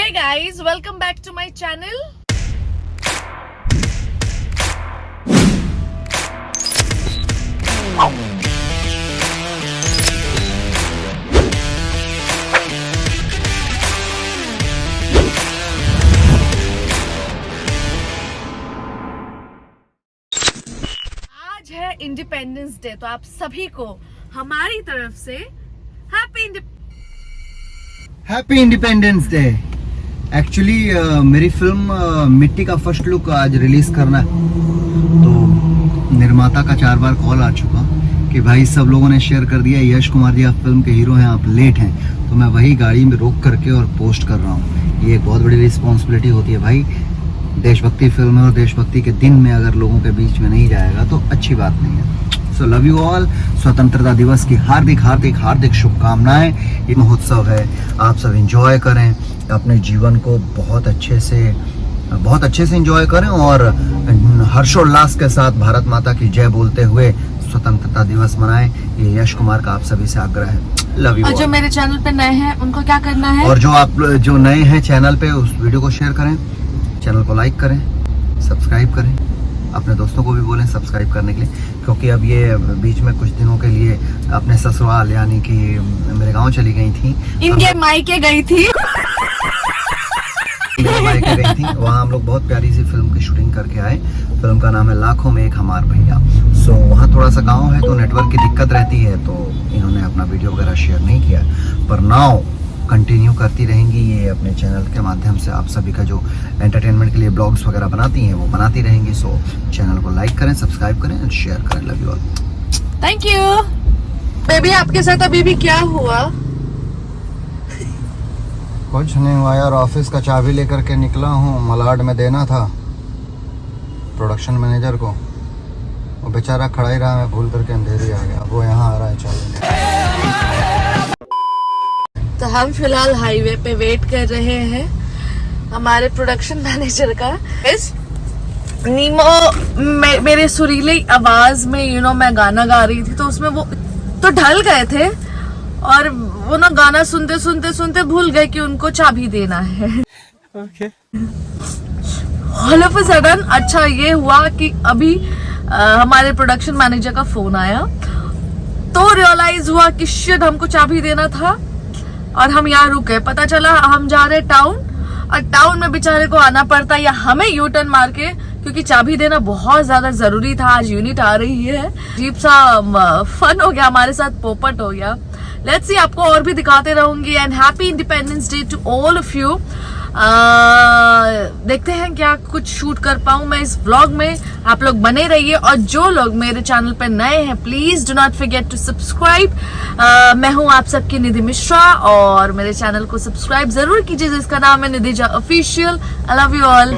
Hey guys, welcome back to my channel. आज है independence day, तो आप सभी को हमारी तरफ से हैप्पी इंडिपेंडेंस डे। एक्चुअली मेरी फिल्म मिट्टी का फर्स्ट लुक आज रिलीज करना है, तो निर्माता का 4 बार कॉल आ चुका कि भाई सब लोगों ने शेयर कर दिया यश कुमार जी आप फिल्म के हीरो हैं, आप लेट हैं, तो मैं वही गाड़ी में रोक करके और पोस्ट कर रहा हूँ। ये एक बहुत बड़ी रिस्पॉन्सिबिलिटी होती है भाई, देशभक्ति फिल्म और देशभक्ति के दिन में अगर लोगों के बीच में नहीं जाएगा तो अच्छी बात नहीं है। So love you all. स्वतंत्रता दिवस की हार्दिक हार्दिक हार्दिक शुभकामनाएं। ये महोत्सव है, आप सब एंजॉय करें, अपने जीवन को बहुत अच्छे से एंजॉय करें और हर्षोल्लास के साथ भारत माता की जय बोलते हुए स्वतंत्रता दिवस मनाएं। ये यश कुमार का आप सभी से आग्रह है। Love you. और जो मेरे चैनल पे नए हैं उनको क्या करना है? और जो नए हैं चैनल पे, उस वीडियो को शेयर करें, चैनल को लाइक करें, सब्सक्राइब करें, अपने दोस्तों को भी बोलें सब्सक्राइब करने के लिए, क्योंकि अब ये बीच में कुछ दिनों के लिए अपने ससुराल यानी कि मेरे गांव चली गई थी, इनके मायके गई थी। वहाँ हम लोग बहुत प्यारी सी फिल्म की शूटिंग करके आए। फिल्म का नाम है लाखों में एक हमार भैया। सो वहाँ थोड़ा सा गांव है तो नेटवर्क की दिक्कत रहती है, तो इन्होंने अपना वीडियो वगैरह शेयर नहीं किया, पर नाउ कंटिन्यू करती रहेंगी ये अपने चैनल के माध्यम से। आप सभी का जो एंटरटेनमेंट के लिए ब्लॉग्स वगैरह बनाती हैं वो बनाती रहेंगी। सो चैनल को लाइक करें, सब्सक्राइब करें और शेयर करें। Love you all. Thank you. Baby आपके साथ अभी भी क्या हुआ? कुछ नहीं हुआ यार, ऑफिस का चाबी लेकर के निकला हूँ, मलाड में देना था प्रोडक्शन मैनेजर को, वो बेचारा खड़ा ही रहा, मैं भूल करके अंधेरी आ गया, अब वो यहाँ आ रहा है चाबी। तो हम फिलहाल हाईवे पे वेट कर रहे हैं हमारे प्रोडक्शन मैनेजर का। इस नीमो मेरे सुरीली आवाज में मैं गाना गा रही थी, तो उसमें वो तो ढल गए थे और वो ना गाना सुनते सुनते सुनते भूल गए कि उनको चाबी देना है। Okay. All of a sudden अच्छा ये हुआ कि अभी हमारे प्रोडक्शन मैनेजर का फोन आया, तो रियलाइज हुआ कि शिट हमको चाबी देना था और हम यहाँ रुक गए। पता चला हम जा रहे टाउन, और टाउन में बेचारे को आना पड़ता या हमें यू टर्न मार के, क्योंकि चाबी देना बहुत ज्यादा जरूरी था। आज यूनिट आ रही है, अजीब सा फन हो गया हमारे साथ, पोपट हो गया। लेट्स सी, आपको और भी दिखाते रहूंगी। And happy Independence Day to all of you. देखते हैं क्या कुछ शूट कर पाऊं मैं इस व्लॉग में। आप लोग बने रहिए, और जो लोग मेरे चैनल पे नए हैं please do not forget to subscribe. मैं हूं आप सबकी निधि मिश्रा, और मेरे चैनल को सब्सक्राइब जरूर कीजिए जिसका नाम है Nidhija official. I love you all.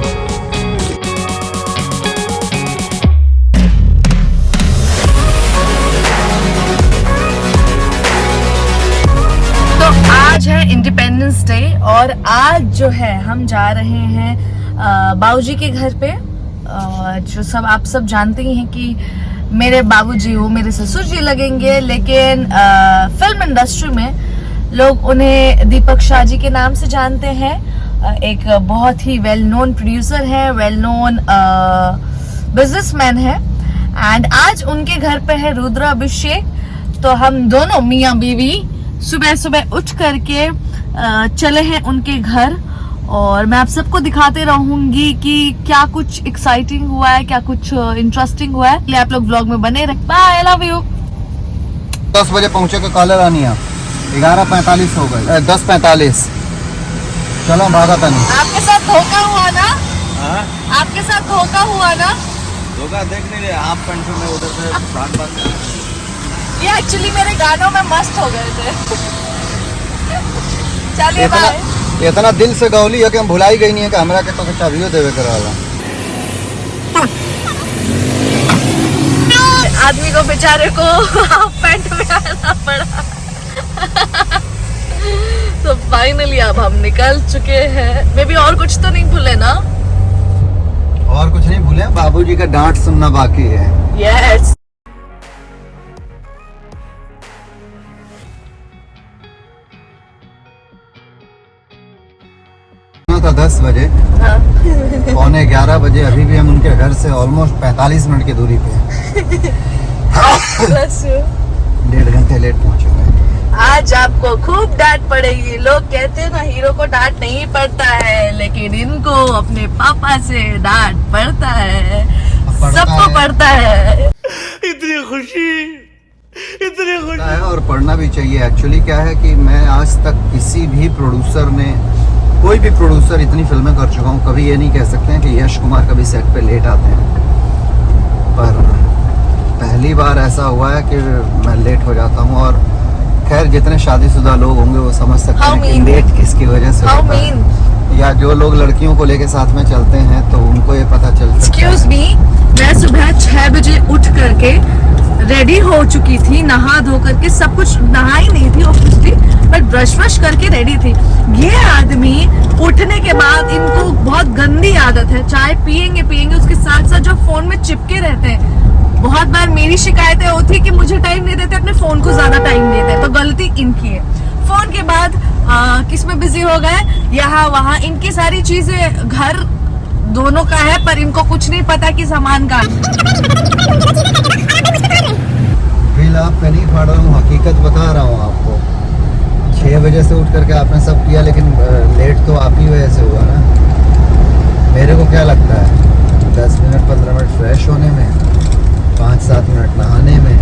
आज है इंडिपेंडेंस डे, और आज जो है हम जा रहे हैं बाबूजी के घर पे। जो सब आप सब जानते ही हैं कि मेरे बाबूजी वो मेरे ससुर जी लगेंगे, लेकिन फिल्म इंडस्ट्री में लोग उन्हें दीपक शाह जी के नाम से जानते हैं। एक बहुत ही वेल नोन प्रोड्यूसर है, वेल नोन बिजनेसमैन है। एंड आज उनके घर पे है रुद्राभिषेक, तो हम दोनों मियाँ बीवी सुबह सुबह उठ करके चले हैं उनके घर, और मैं आप सबको दिखाते रहूंगी कि क्या कुछ एक्साइटिंग हुआ है, क्या कुछ इंटरेस्टिंग हुआ है। आप लोग व्लॉग में बने रहे। Bye, I love you. 10 बजे पहुंचे के कॉलर आनी है, 11:45 हो गए, 10:45। चलो भागा था। नहीं आपके साथ धोखा हुआ ना? आपके साथ धोखा हुआ ना? धोखा देख नहीं रहे आप पेंट में उधर से बात ये एक्चुअली मेरे गानों में मस्त हो गए थे। चलिए बाय। इतना दिल से गौली है कि हम भुलाई गई नहीं है कि हमरा के तो चाबियो देवे कराला। आदमी को बेचारे को पैंट में आना पड़ा। तो फाइनली अब हम निकल चुके हैं। मे बी और कुछ तो नहीं भूले ना? और कुछ नहीं भूले, बाबूजी का डांट सुनना बाकी है। यस। का 10 बजे, हाँ। 11:15 बजे, अभी भी हम उनके घर से ऑलमोस्ट 45 मिनट की दूरी पे हैं। Bless you. 1.5 घंटे लेट पहुंचे हुए हैं। आज आपको खूब डांट पड़ेगी। लोग कहते हैं ना हीरो को डांट नहीं पड़ता है, लेकिन इनको अपने पापा से डांट पड़ता है, सबको पड़ता है। इतनी खुशी है और पढ़ना भी चाहिए। एक्चुअली क्या है कि मैं आज तक किसी भी प्रोड्यूसर ने, कोई भी प्रोड्यूसर, इतनी फिल्में कर चुका हूँ, कभी ये नहीं कह सकते हैं कि यश कुमार कभी सेट पे लेट आते हैं, पर पहली बार ऐसा हुआ है कि मैं लेट हो जाता हूँ। और खैर जितने शादीशुदा लोग होंगे वो समझ सकते हैं कि लेट किसकी वजह से होता है, या जो लोग लड़कियों को लेके साथ में चलते हैं तो उनको ये पता चल सकता है। Excuse me, मैं सुबह 6 बजे उठ करके रेडी हो चुकी थी, नहा धो करके, सब कुछ, नहाई नहीं थी ऑब्वियसली, बट ब्रश वश करके रेडी थी। ये आदमी उठने के बाद, इनको बहुत गंदी आदत है, चाय पियेंगे उसके साथ साथ जो फोन में चिपके रहते हैं। बहुत बार मेरी शिकायतें होती है कि मुझे टाइम नहीं देते, अपने फोन को ज्यादा टाइम देते हैं, तो गलती इनकी है। फोन के बाद किस में बिजी हो गए, यहाँ वहाँ, इनकी सारी चीजें, घर दोनों का है, पर इनको कुछ नहीं पता कि सामान का। बिल आपका नहीं फाड़ रहा हूँ, हकीकत बता रहा हूँ आपको। 6 बजे से उठ करके आपने सब किया, लेकिन लेट तो आप ही वजह से हुआ ना। मेरे को क्या लगता है 10 मिनट 15 मिनट फ्रेश होने में, 5-7 मिनट नहाने में,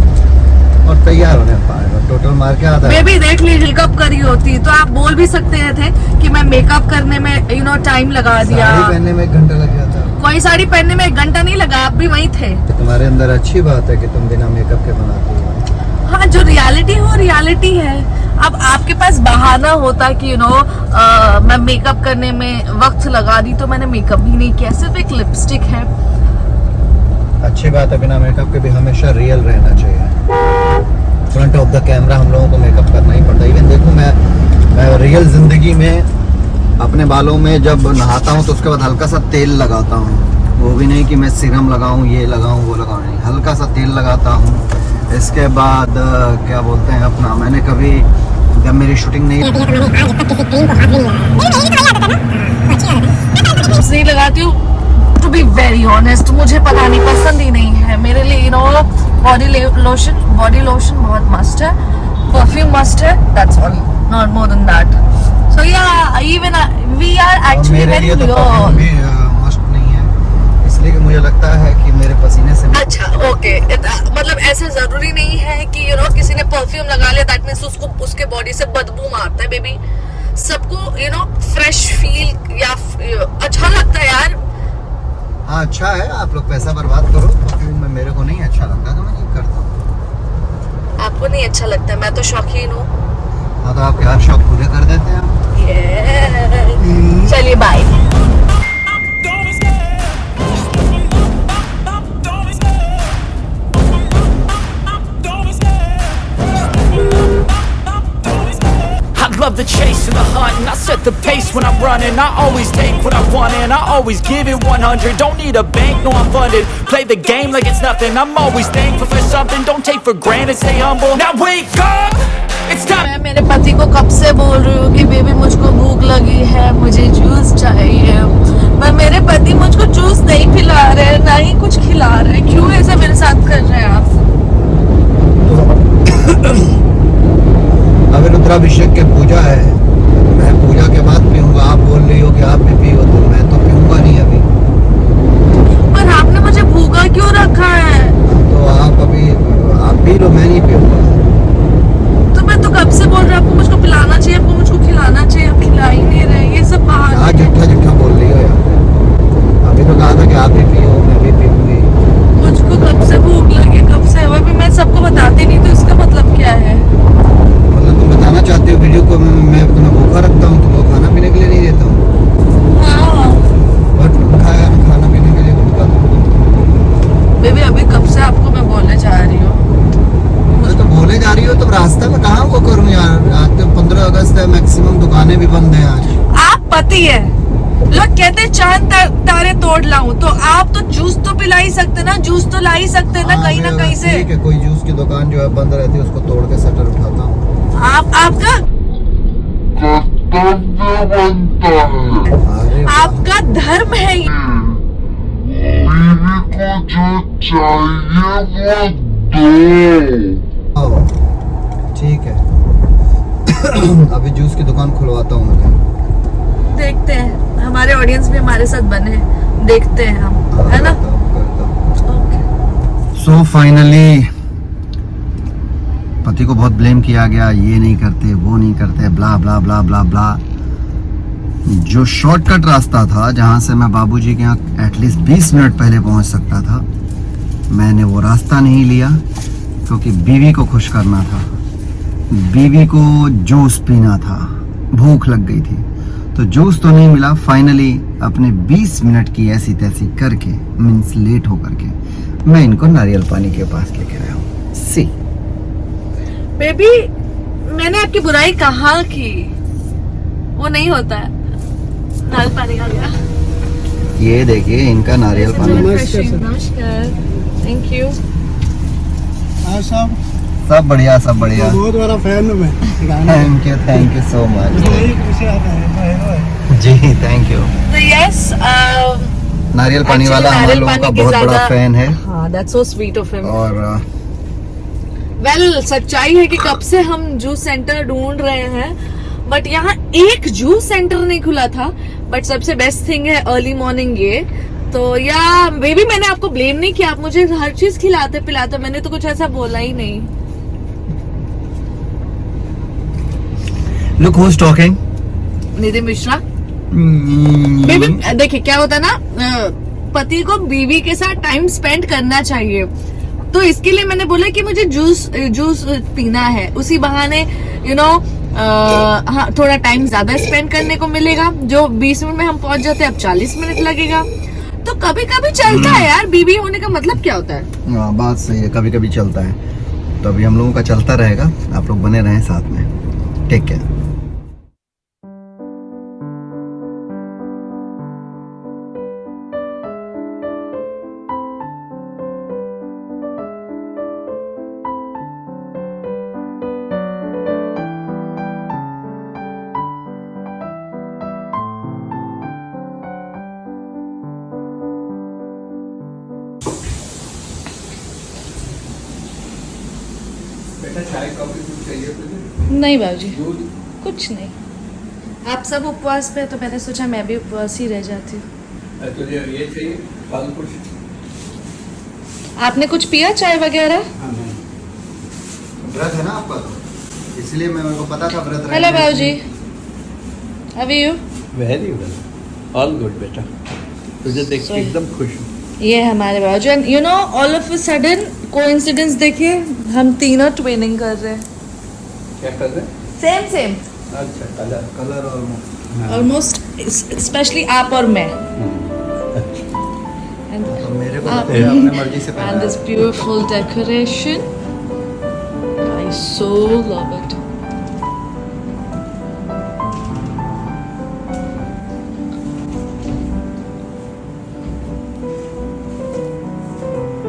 और तैयार होने में, टोटल मार के आधा। बेबी देख लीजिए, मेकअप करी होती तो आप बोल भी सकते थे कि मैं मेकअप करने में टाइम लगा दिया। साड़ी पहनने में 1 घंटा लग जाता। कोई साड़ी पहनने में 1 घंटा नहीं लगा, आप भी वहीं थे। तुम्हारे अंदर अच्छी बात है कि तुम बिना मेकअप के बनाती हो। हाँ, जो रियलिटी हो रियलिटी है। अब आपके पास बहाना होता कि मैं मेकअप करने में वक्त लगा दी, तो मैंने मेकअप भी नहीं किया, सिर्फ एक लिपस्टिक है। अच्छी बात है, बिना मेकअप के भी हमेशा रियल रहना चाहिए। फ्रंट ऑफ द कैमरा हम लोगों को मेकअप करना ही पड़ता है। इवन देखो, मैं रियल जिंदगी में अपने बालों में जब नहाता हूँ तो उसके बाद हल्का सा तेल लगाता हूँ। वो भी नहीं कि मैं सीरम लगाऊँ, ये लगाऊँ, वो लगाऊँ, नहीं, हल्का सा तेल लगाता हूँ। इसके बाद क्या बोलते हैं अपना, मैंने कभी, जब मेरी शूटिंग नहीं लगाती हूँ, टू बी वेरी ऑनेस्ट, मुझे पता नहीं, पसंद ही नहीं है मेरे लिए। बॉडी लोशन बहुत मस्ट है, परफ्यूम मस्ट है, that's all, not more than that. So yeah even we are actually very loyal. Must नहीं है, इसलिए कि मुझे लगता है कि मेरे पसीने से। अच्छा, ओके, मतलब ऐसा जरूरी नहीं है कि किसी ने परफ्यूम लगा लिया दैट मींस उसको, उसके बॉडी से बदबू मारता है। बेबी, सबको फ्रेश फील या अच्छा लगता है यार। हाँ, अच्छा है, आप लोग पैसा बर्बाद करो परफ्यूम में, मेरे को नहीं अच्छा लगता तो मैं नहीं करता। आपको नहीं अच्छा लगता, मैं तो शौकीन हूँ। हाँ, तो आपके हर शौक पूरे कर देते हैं हम। चलिए bye. Love the chase and the hunt, and I set the pace when I'm running. I always take what I want and I always give it 100. Don't need a bank, no I'm funded. Play the game like it's nothing. I'm always thankful for something. Don't take for granted, stay humble. Now wake up, it's time. मैं मेरे पति को कब से बोल रही हूँ कि बेबी मुझको भूख लगी है, मुझे जूस चाहिए, पर मेरे पति मुझको जूस नहीं पिला रहे, ना ही कुछ खिला रहे। क्यों ऐसा मेरे साथ कर रहे हैं आप? अभी रुद्राभिषेक की पूजा है, मैं पूजा के बाद पीऊंगा। आप बोल रही हो कि आप भी पियो, तो मैं तो पीऊंगा नहीं अभी। पर आपने मुझे भूखा क्यों रखा है? तो आप पी लो, मैं नहीं पीऊंगा। तो मैं तो कब से बोल रहा हूँ आपको मुझको पिलाना चाहिए, आपको मुझको खिलाना चाहिए, आप खिला ही नहीं रहे। ये सब हाँ, झूठा बोल रही हो यार। अभी तो कहा था कि आप भी पियो, मैं भी पीऊंगी। मुझको कब से भूख लगी, कब से, अभी मैं सबको बताती नहीं, तो इसका मतलब क्या है? तुम बताना चाहते हो वीडियो को मैं तुम्हें भूखा रखता हूँ, तुमको खाना पीने के लिए नहीं देता हूँ। हाँ, और खाना पीने के लिए बोलता हूँ। बेबी अभी कब से आपको मैं बोलने जा रही हूँ। तो बोले जा रही हो, तो रास्ते में कहाँ वो करूँ यार। आज तो 15 अगस्त है, मैक्सिमम दुकानें भी बंद हैं आज। आप पति है, लोग कहते हैं चांद तारे तोड़ लाऊं, तो आप तो जूस तो पिला ही सकते ना, जूस तो ला ही सकते ना कहीं ना कहीं से। ठीक है, कोई जूस की दुकान जो है बंद रहती है उसको तोड़ के शटर उठाता हूँ। आपका अरे आपका धर्म है ये। ठीक है। अभी जूस की दुकान खुलवाता हूँ मैं। देखते हैं, हमारे ऑडियंस भी हमारे साथ बने, देखते हैं हम, है ना? सो फाइनली पति को बहुत ब्लेम किया गया, ये नहीं करते, वो नहीं करते, ब्ला ब्ला ब्ला ब्ला ब्ला। जो शॉर्टकट रास्ता था जहां से मैं बाबूजी के यहाँ एटलीस्ट 20 मिनट पहले पहुंच सकता था, मैंने वो रास्ता नहीं लिया क्योंकि बीवी को खुश करना था, बीवी को जूस पीना था, भूख लग गई थी। तो जूस तो नहीं मिला। फाइनली अपने 20 मिनट की ऐसी तैसी करके, मीन्स लेट होकर के, मैं इनको नारियल पानी के पास लेके आया हूँ। सी बेबी, मैंने आपकी बुराई कहाँ की? वो नहीं होता है। नारियल पानी आ गया। ये देखिए इनका नारियल पानी। नमस्कार, थैंक यू। हाँ साहब, सब बढ़िया, सब बढ़िया। बहुत बड़ा फैन हूँ मैं। Thank you so much. जी थैंक यू। तो यस, नारियल पानी वाला हमारे लोगों का बहुत बड़ा फैन है। हाँ, that's so sweet of him. और वेल, सच्चाई है कि कब से हम जूस सेंटर ढूंढ रहे हैं, बट यहाँ एक जूस सेंटर नहीं खुला था। बट सबसे बेस्ट थिंग है अर्ली मॉर्निंग ये। तो या बेबी, मैंने आपको ब्लेम नहीं किया, आप मुझे हर चीज खिलाते पिलाते, मैंने तो कुछ ऐसा बोला ही नहीं। Look who is talking. Nidhi Mishra. Baby देखिए क्या होता है ना, पति को बीवी के साथ टाइम स्पेंड करना चाहिए। तो इसके लिए मैंने बोला कि मुझे जूस पीना है, उसी बहाने हाँ, थोड़ा टाइम ज्यादा स्पेंड करने को मिलेगा। जो 20 मिनट में हम पहुंच जाते हैं, अब 40 मिनट लगेगा। तो कभी कभी चलता है यार, बीवी होने का मतलब क्या होता है? हाँ बात सही है, कभी कभी चलता है। तो अभी हम लोगों का चलता रहेगा, आप लोग बने रहें साथ में। Take care. नहीं बाबूजी, कुछ नहीं। आप सब उपवास पे, तो मैंने सोचा मैं भी उपवास ही रह जाती हूँ। तुझे ये चाहिए फल कुछ? आपने कुछ पिया चाय वगैरह? व्रत है ना आपका, तो इसलिए मेरे को पता था व्रत। हेलो बाबूजी, how are you? Very well, all good बेटा। तुझे देख के एकदम खुश हूँ। ये हमारे बाबूजी, and you know all of a sudden coincidence देखिए, हम तीनों ट्विनिंग कर रहे हैं। क्या कर रहे हैं? सेम सेम, अच्छा, कलर और ऑलमोस्ट, स्पेशली आप और मैं। तो मेरे को आप- तो अपनी मर्जी से And this beautiful decoration, I so love it.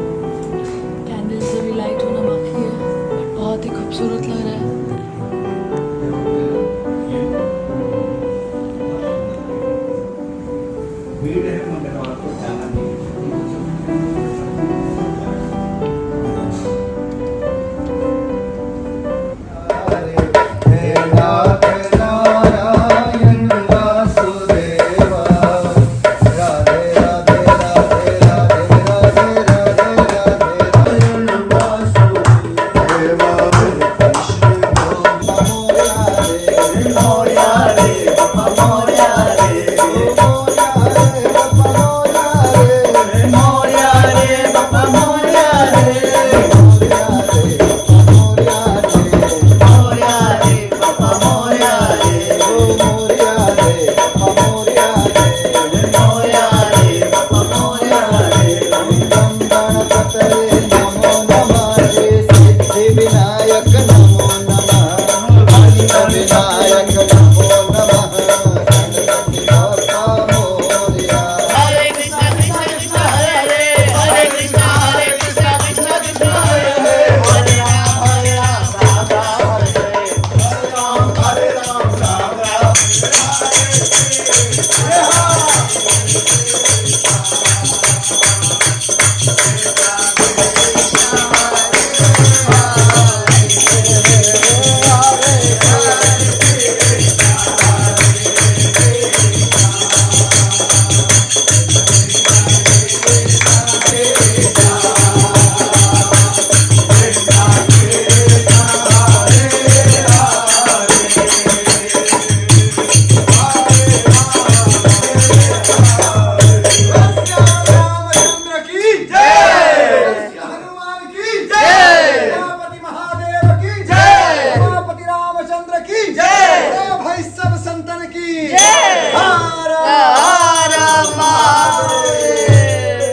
Candle से भी लाइट होना बाकी है, बहुत ही खूबसूरत लग रहा है। भीड़ है मगर आपको जाना नहीं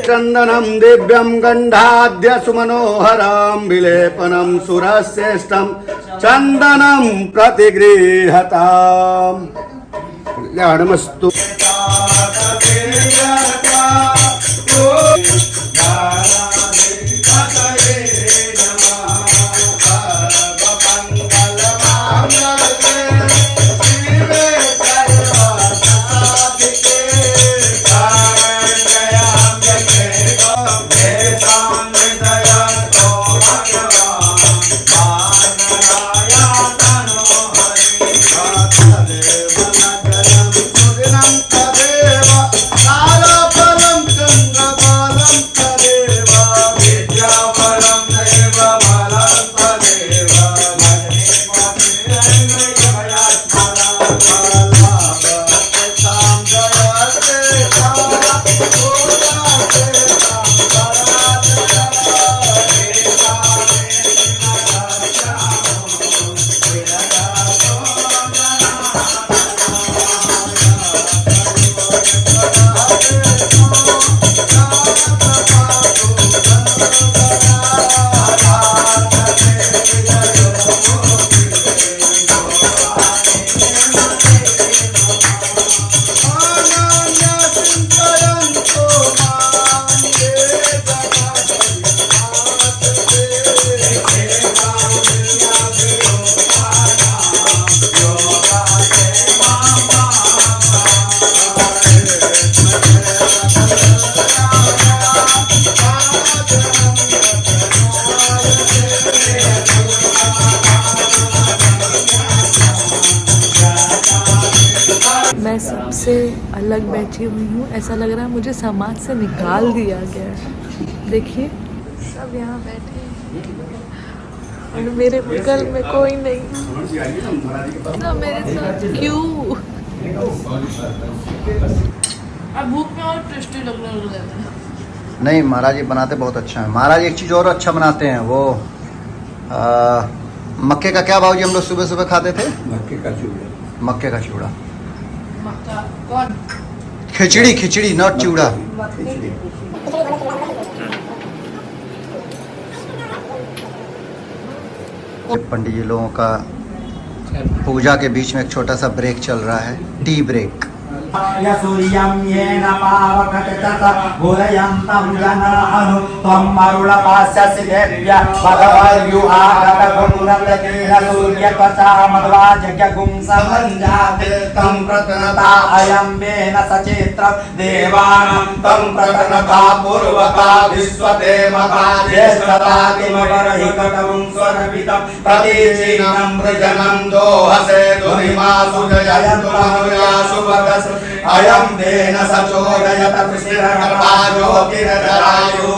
चंदनं दिव्यं गंधाद्य सुमनोहरं विलेपनं सुरश्रेष्ठं चंदनं प्रतिगृहताम् कल्याणमस्तु। मैं सबसे अलग बैठी हुई हूँ, ऐसा लग रहा है मुझे समाज से निकाल दिया गया है। देखिए सब यहाँ बैठे हैं और मेरे बगल में कोई नहीं, सब मेरे साथ क्यों? अब भूख में और टेस्टी लगने लग जाता है। नहीं, महाराज जी बनाते बहुत अच्छा है। महाराज एक चीज़ और अच्छा बनाते हैं, वो मक्के का क्या भाव जी हम लोग सुबह सुबह खाते थे? मक्के का चूड़ा। मक्के का चूड़ा, मक्का कौन? खिचड़ी, खिचड़ी नॉट चूड़ा। पंडित जी लोगों का पूजा के बीच में एक छोटा सा ब्रेक चल रहा है, टी ब्रेक। सूर्यं येन पावकटतत भूलयन्तं जनानु त्वं मरुळपास्यसि देव्या भगवद्युआगतगुणरतेन सूर्यत्वचा मध्वाजज्ञगुं समञ्जाते तं प्रतनता अयं वेन सचेत्रं देवानां तं प्रतनता पूर्वता विश्वदेवता ज्येष्ठतातिमवरहिकटं स्वरपितं प्रतीचीनं वृजनं दोहसे धुनिमासु जयन्तु मनुयासु वदस् अयं देन सचोदयत कृष्णकर्ता ज्योतिर्जरायु।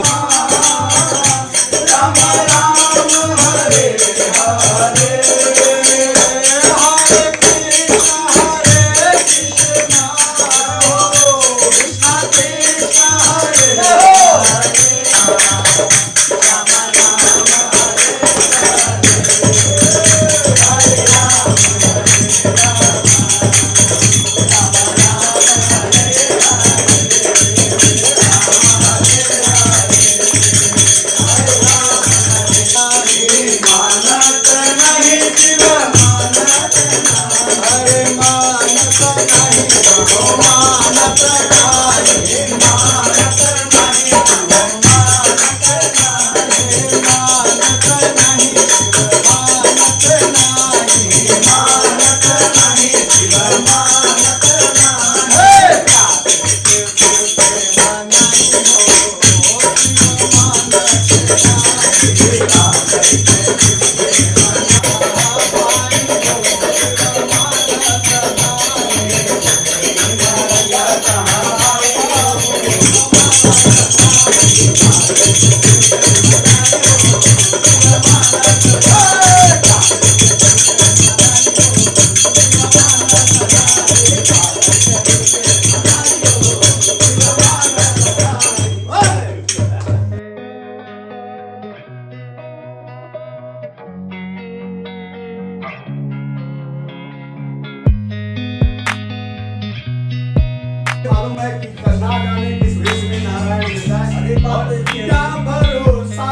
मालूम है कि करना गाने किस वेश में नारायण मिलता है। अरे बाप रे, क्या भरोसा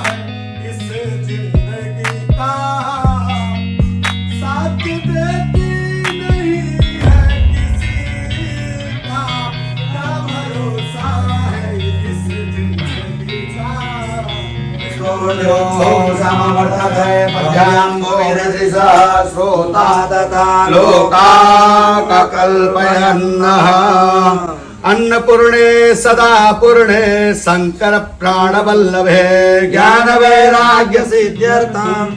है इस जिंदगी का, साथ देती नहीं है किसी का, क्या भरोसा है इस जिंदगी का। श्रोता तथा लोका कल्पयन्नः अन्नपूर्णे सदा पूर्णे शंकर प्राण वल्लभे ज्ञान वैराग्य सिद्ध्यर्थम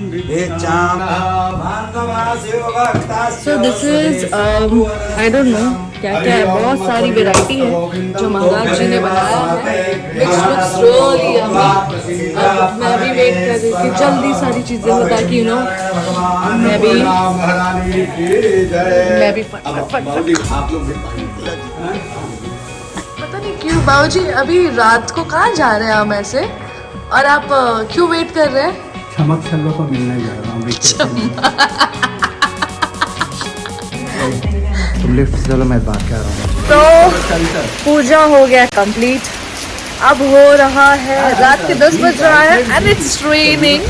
So this is I don't know क्या क्या है, बहुत सारी वैरायटी है जो महाराज जी ने बनाया है, which looks really yummy। अब मैं भी वेट कर रही थी जल्दी सारी चीजें हो ताकि मैं भी फट पता नहीं क्यों बाबूजी अभी रात को कहाँ जा रहे हैं हम ऐसे, और आप क्यों वेट कर रहे हैं? चमक छल्लों को मिलने जा रहा हूँ। तुम लिफ्ट से चलो, मैं बात कर रहा हूँ। तो पूजा हो गया कंप्लीट, अब हो रहा है रात के 10 बज रहा है एंड इट्स रेनिंग।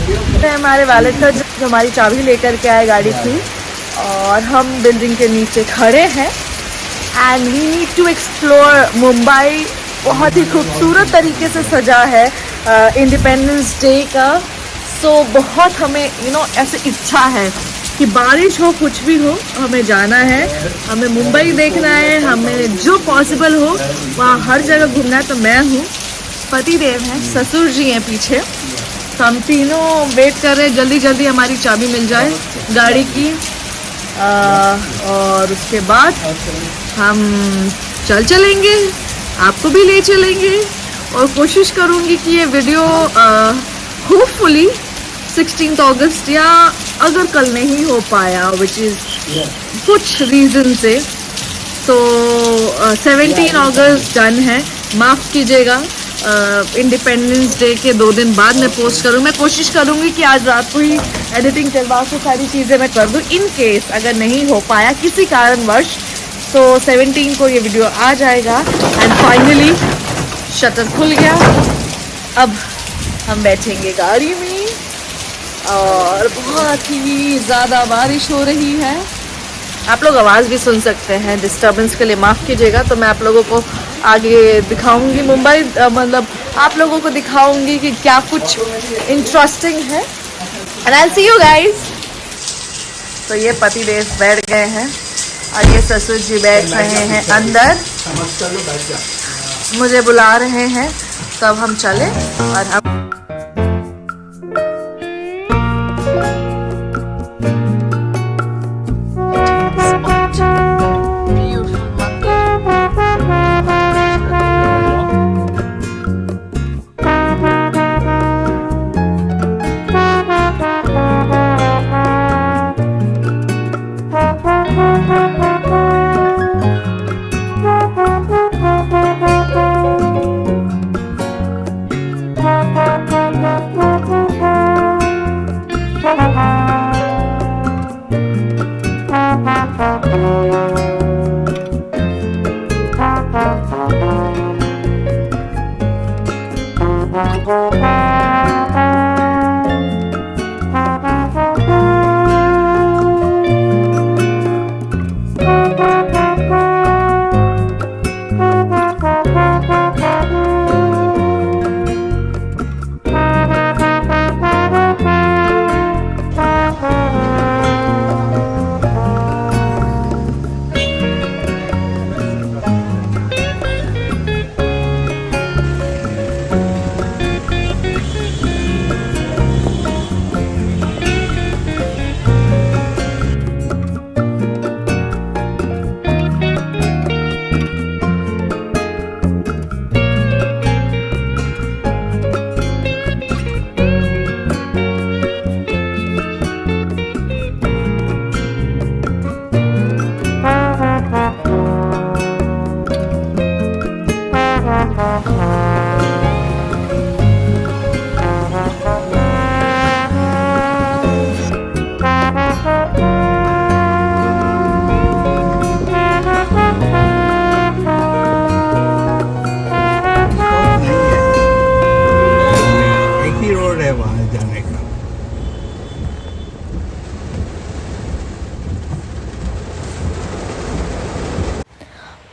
हमारे वैलेट था जो हमारी चाबी लेकर के आए गाड़ी की, और हम बिल्डिंग के नीचे खड़े हैं and we need to explore Mumbai. बहुत ही खूबसूरत तरीके से सजा है इंडिपेंडेंस डे का। सो बहुत हमें ऐसे इच्छा है कि बारिश हो कुछ भी हो हमें जाना है, हमें मुंबई देखना है, हमें जो पॉसिबल हो वहाँ हर जगह घूमना है। तो मैं हूँ, पति देव हैं, ससुर जी हैं पीछे, तो हम तीनों वेट कर रहे हैं जल्दी जल्दी हमारी चाबी मिल जाए गाड़ी की, और उसके बाद हम चलेंगे, आपको भी ले चलेंगे, और कोशिश करूँगी कि ये वीडियो होपफुली 16 अगस्त या अगर कल नहीं हो पाया विच इज़ कुछ रीज़न से, तो 17 अगस्त डन है। माफ़ कीजिएगा, इंडिपेंडेंस डे के 2 दिन बाद मैं पोस्ट करूँ। मैं कोशिश करूँगी कि आज रात को ही एडिटिंग करवा के सारी चीज़ें मैं कर दूँ। इन केस अगर नहीं हो पाया किसी कारणवश तो 17 को ये वीडियो आ जाएगा। एंड फाइनली शटर खुल गया, अब हम बैठेंगे गाड़ी में, और बहुत ही ज़्यादा बारिश हो रही है। आप लोग आवाज़ भी सुन सकते हैं, डिस्टर्बेंस के लिए माफ़ कीजिएगा। तो मैं आप लोगों को आगे दिखाऊंगी मुंबई, मतलब आप लोगों को दिखाऊंगी कि क्या कुछ इंटरेस्टिंग है। And I see you guys. तो ये पति देव बैठ गए हैं और ये ससुर जी बैठ रहे हैं अंदर, मुझे बुला रहे हैं, तब हम चले। और हम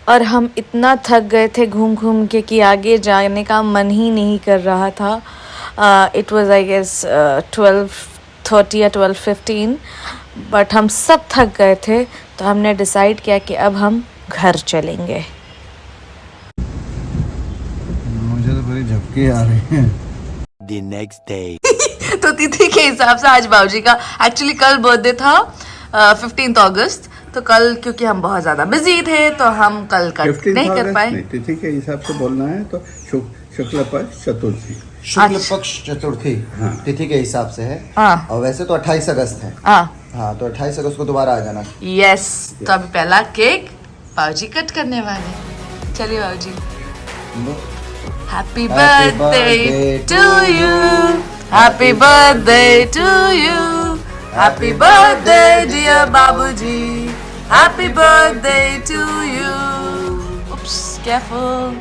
और हम इतना थक गए थे घूम घूम के कि आगे जाने का मन ही नहीं कर रहा था. इट वाज आई गेस 12:30 या 12:15, बट हम सब थक गए थे तो हमने डिसाइड किया कि अब हम घर चलेंगे. मुझे तो बड़ी झपकी आ रही है. The next day. तो तिथि के हिसाब से आज बाबूजी का एक्चुअली कल बर्थडे था 15 अगस्त. तो कल क्योंकि हम बहुत ज़्यादा बिजी थे तो हम कल कट नहीं कर पाए. तिथि के हिसाब से बोलना है तो शुक्ल पक्ष चतुर्थी. शुक्ल पक्ष चतुर्थी तिथि के हिसाब से है. हाँ. और वैसे तो 28 अगस्त है. हाँ, तो 28 अगस्त को दोबारा आ जाना. यस. तो अभी पहला केक बाबूजी कट करने वाले. चलिए Babuji. Happy birthday to you. Happy birthday to you. Happy birthday dear Babuji. Happy birthday to you. Oops, careful.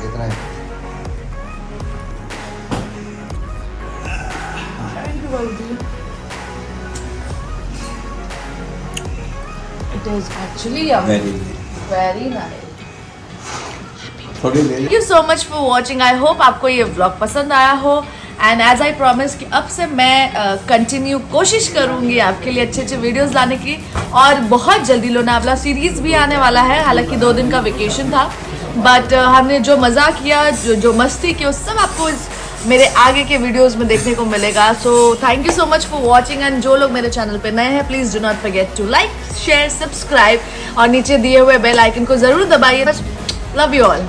इतना है. It is actually yummy. Very nice. थोड़ी ले Thank you so much for watching. I hope आपको ये vlog पसंद आया हो. And as I promise कि अब से मैं कंटिन्यू कोशिश करूँगी आपके लिए अच्छे अच्छे वीडियोस लाने की. और बहुत जल्दी लोनावला सीरीज़ भी आने वाला है. हालांकि 2 दिन का वेकेशन था, बट हमने जो मज़ा किया, जो मस्ती की, वो सब आपको मेरे आगे के वीडियोस में देखने को मिलेगा. So thank you so much for watching. And जो लोग मेरे चैनल पे नए हैं, please do not forget to like, share, subscribe और नीचे दिए हुए बेल आइकन को ज़रूर दबाइए. Love you all.